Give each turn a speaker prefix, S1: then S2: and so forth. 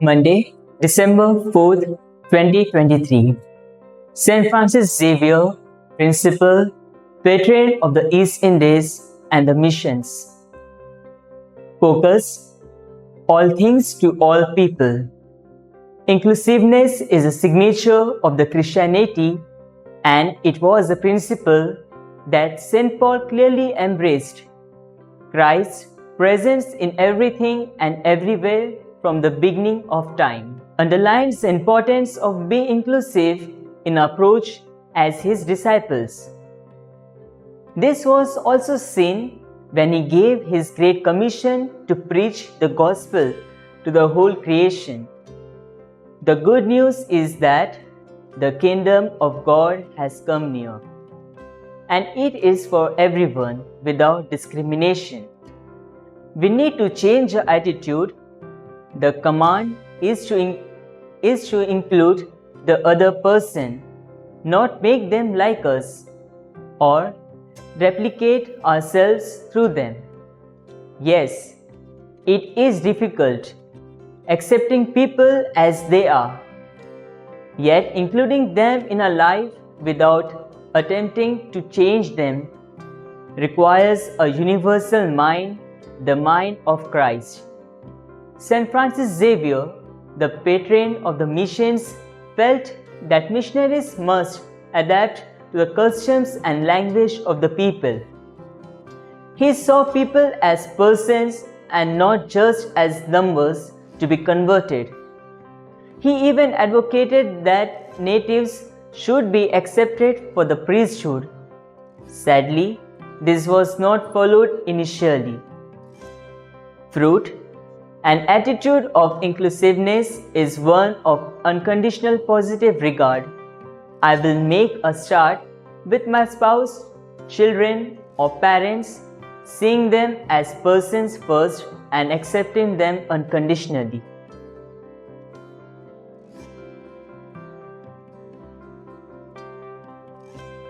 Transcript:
S1: Monday, December 4th, 2023. St. Francis Xavier, Principal, Patron of the East Indies and the Missions. Focus: all things to all people. Inclusiveness is a signature of the Christianity, and it was a principle that St. Paul clearly embraced. Christ's presence in everything and everywhere from the beginning of time underlines the importance of being inclusive in approach as his disciples. This was also seen when he gave his great commission to preach the gospel to the whole creation. The good news is that the kingdom of God has come near, and it is for everyone without discrimination. We need to change our attitude. The command is to include the other person, not make them like us or replicate ourselves through them. Yes, it is difficult accepting people as they are, yet including them in our life without attempting to change them requires a universal mind, the mind of Christ. St. Francis Xavier, the patron of the missions, felt that missionaries must adapt to the customs and language of the people. He saw people as persons and not just as numbers to be converted. He even advocated that natives should be accepted for the priesthood. Sadly, this was not followed initially. Fruit: an attitude of inclusiveness is one of unconditional positive regard. I will make a start with my spouse, children, or parents, seeing them as persons first and accepting them unconditionally.